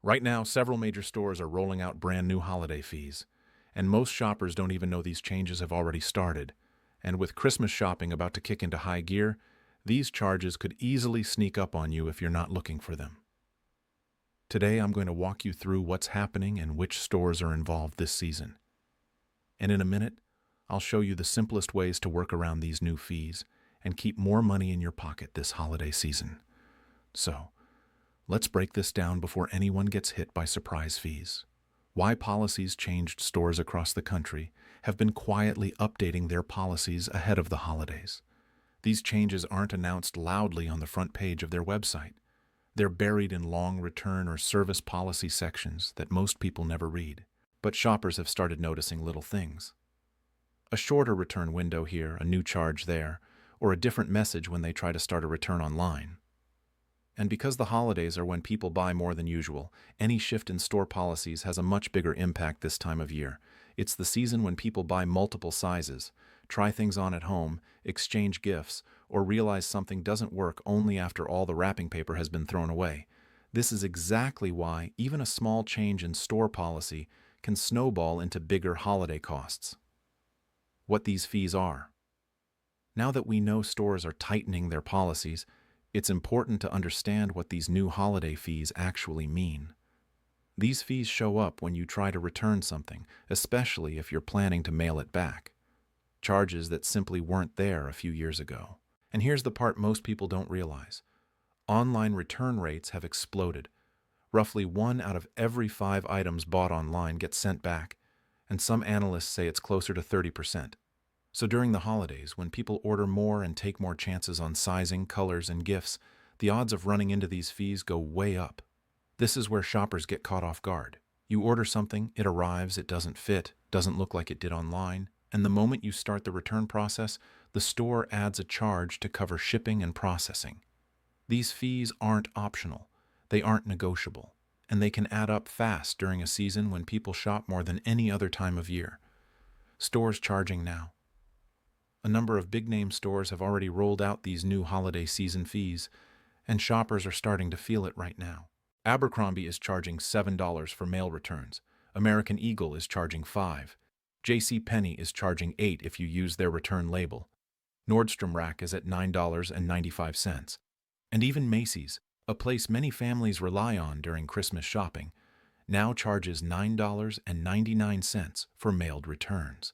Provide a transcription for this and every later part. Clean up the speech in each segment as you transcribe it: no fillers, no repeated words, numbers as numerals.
Right now, several major stores are rolling out brand new holiday fees, and most shoppers don't even know these changes have already started. And with Christmas shopping about to kick into high gear, these charges could easily sneak up on you if you're not looking for them. Today, I'm going to walk you through what's happening and which stores are involved this season. And in a minute, I'll show you the simplest ways to work around these new fees and keep more money in your pocket this holiday season. So, let's break this down before anyone gets hit by surprise fees. Why policies changed stores across the country have been quietly updating their policies ahead of the holidays. These changes aren't announced loudly on the front page of their website. They're buried in long return or service policy sections that most people never read. But shoppers have started noticing little things. A shorter return window here, a new charge there, or a different message when they try to start a return online. And because the holidays are when people buy more than usual, any shift in store policies has a much bigger impact this time of year. It's the season when people buy multiple sizes, try things on at home, exchange gifts, or realize something doesn't work only after all the wrapping paper has been thrown away. This is exactly why even a small change in store policy can snowball into bigger holiday costs. What these fees are. Now that we know stores are tightening their policies, it's important to understand what these new holiday fees actually mean. These fees show up when you try to return something, especially if you're planning to mail it back. Charges that simply weren't there a few years ago. And here's the part most people don't realize. Online return rates have exploded. Roughly 1 out of every 5 items bought online gets sent back, and some analysts say it's closer to 30%. So during the holidays, when people order more and take more chances on sizing, colors, and gifts, the odds of running into these fees go way up. This is where shoppers get caught off guard. You order something, it arrives, it doesn't fit, doesn't look like it did online, and the moment you start the return process, the store adds a charge to cover shipping and processing. These fees aren't optional, they aren't negotiable, and they can add up fast during a season when people shop more than any other time of year. Stores charging now. A number of big-name stores have already rolled out these new holiday season fees, and shoppers are starting to feel it right now. Abercrombie is charging $7 for mail returns. American Eagle is charging $5. JCPenney is charging $8 if you use their return label. Nordstrom Rack is at $9.95. And even Macy's, a place many families rely on during Christmas shopping, now charges $9.99 for mailed returns.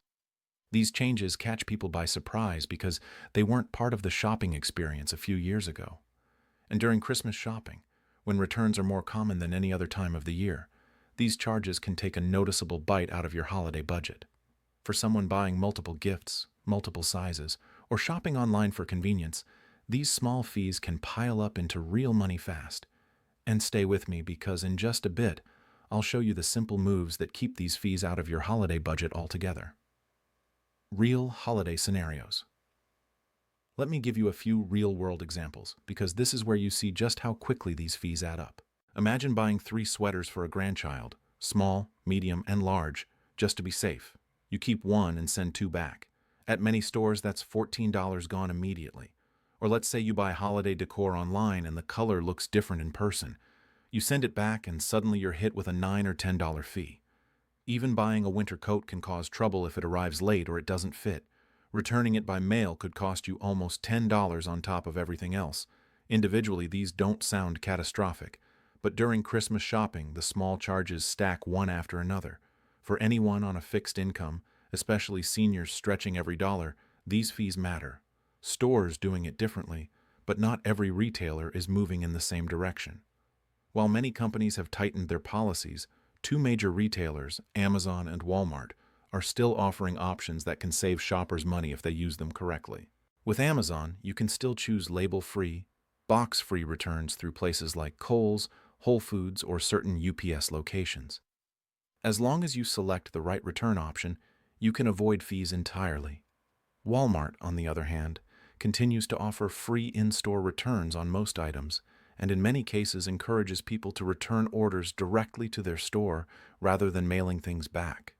These changes catch people by surprise because they weren't part of the shopping experience a few years ago. And during Christmas shopping, when returns are more common than any other time of the year, these charges can take a noticeable bite out of your holiday budget. For someone buying multiple gifts, multiple sizes, or shopping online for convenience, these small fees can pile up into real money fast. And stay with me because in just a bit, I'll show you the simple moves that keep these fees out of your holiday budget altogether. Real holiday scenarios. Let me give you a few real-world examples, because this is where you see just how quickly these fees add up. Imagine buying 3 sweaters for a grandchild, small, medium, and large, just to be safe. You keep one and send 2 back. At many stores, that's $14 gone immediately. Or let's say you buy holiday decor online and the color looks different in person. You send it back and suddenly you're hit with a $9 or $10 fee. Even buying a winter coat can cause trouble if it arrives late or it doesn't fit. Returning it by mail could cost you almost $10 on top of everything else. Individually, these don't sound catastrophic, but during Christmas shopping, the small charges stack one after another. For anyone on a fixed income, especially seniors stretching every dollar, these fees matter. Stores doing it differently, but not every retailer is moving in the same direction. While many companies have tightened their policies, 2 major retailers, Amazon and Walmart, are still offering options that can save shoppers money if they use them correctly. With Amazon, you can still choose label-free, box-free returns through places like Kohl's, Whole Foods, or certain UPS locations. As long as you select the right return option, you can avoid fees entirely. Walmart, on the other hand, continues to offer free in-store returns on most items, and in many cases encourages people to return orders directly to their store rather than mailing things back.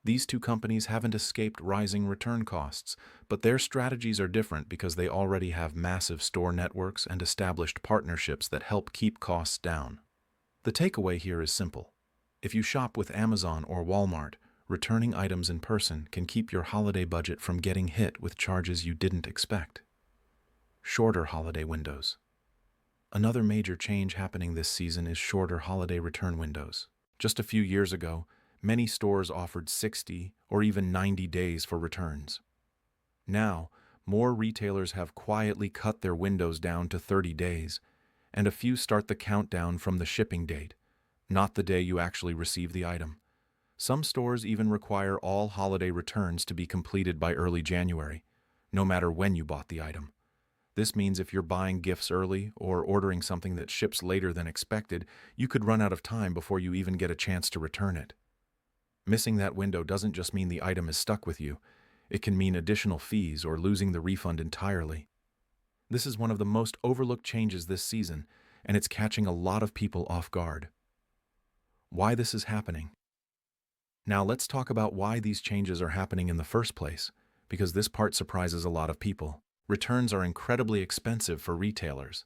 These 2 companies haven't escaped rising return costs, but their strategies are different because they already have massive store networks and established partnerships that help keep costs down. The takeaway here is simple. If you shop with Amazon or Walmart, returning items in person can keep your holiday budget from getting hit with charges you didn't expect. Shorter holiday windows. Another major change happening this season is shorter holiday return windows. Just a few years ago, many stores offered 60 or even 90 days for returns. Now, more retailers have quietly cut their windows down to 30 days, and a few start the countdown from the shipping date, not the day you actually receive the item. Some stores even require all holiday returns to be completed by early January, no matter when you bought the item. This means if you're buying gifts early or ordering something that ships later than expected, you could run out of time before you even get a chance to return it. Missing that window doesn't just mean the item is stuck with you. It can mean additional fees or losing the refund entirely. This is one of the most overlooked changes this season, and it's catching a lot of people off guard. Why this is happening? Now let's talk about why these changes are happening in the first place, because this part surprises a lot of people. Returns are incredibly expensive for retailers.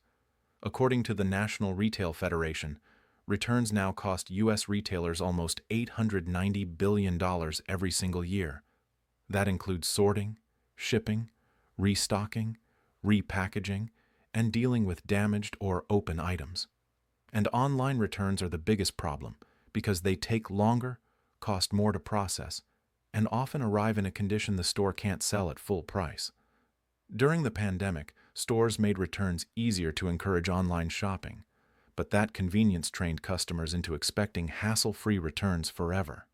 According to the National Retail Federation, returns now cost U.S. retailers almost $890 billion every single year. That includes sorting, shipping, restocking, repackaging, and dealing with damaged or open items. And online returns are the biggest problem because they take longer, cost more to process, and often arrive in a condition the store can't sell at full price. During the pandemic, stores made returns easier to encourage online shopping, but that convenience trained customers into expecting hassle-free returns forever.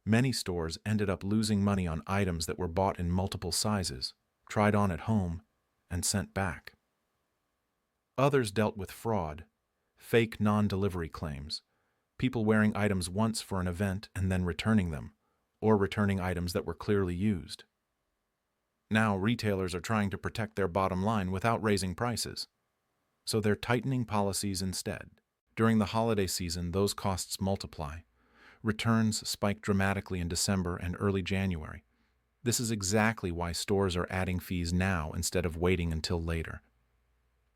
Many stores ended up losing money on items that were bought in multiple sizes, tried on at home, and sent back. Others dealt with fraud, fake non-delivery claims, people wearing items once for an event and then returning them, or returning items that were clearly used. Now, retailers are trying to protect their bottom line without raising prices, so they're tightening policies instead. During the holiday season, those costs multiply. Returns spike dramatically in December and early January. This is exactly why stores are adding fees now instead of waiting until later.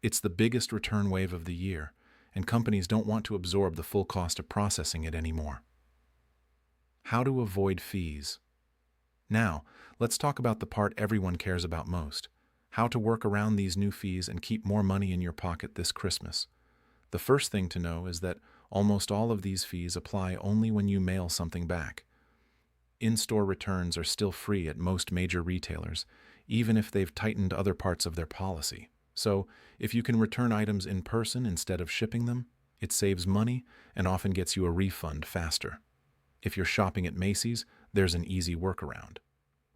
It's the biggest return wave of the year, and companies don't want to absorb the full cost of processing it anymore. How to avoid fees? Now, let's talk about the part everyone cares about most: how to work around these new fees and keep more money in your pocket this Christmas. The first thing to know is that almost all of these fees apply only when you mail something back. In-store returns are still free at most major retailers, even if they've tightened other parts of their policy. So, if you can return items in person instead of shipping them, it saves money and often gets you a refund faster. If you're shopping at Macy's, there's an easy workaround.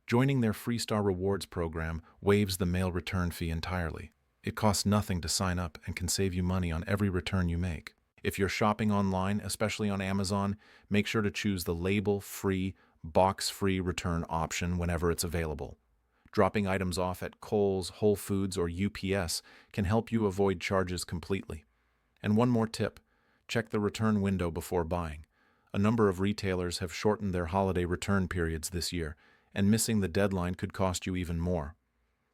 Joining their Freestar Rewards program waives the mail return fee entirely. It costs nothing to sign up and can save you money on every return you make. If you're shopping online, especially on Amazon, make sure to choose the label-free, box-free return option whenever it's available. Dropping items off at Kohl's, Whole Foods, or UPS can help you avoid charges completely. And one more tip: check the return window before buying. A number of retailers have shortened their holiday return periods this year, and missing the deadline could cost you even more.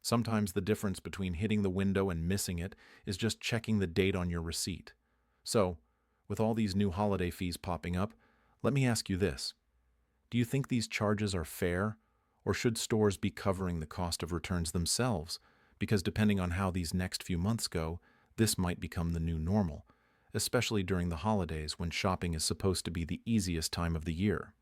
Sometimes the difference between hitting the window and missing it is just checking the date on your receipt. So, with all these new holiday fees popping up, let me ask you this. Do you think these charges are fair, or should stores be covering the cost of returns themselves? Because depending on how these next few months go, this might become the new normal, especially during the holidays when shopping is supposed to be the easiest time of the year.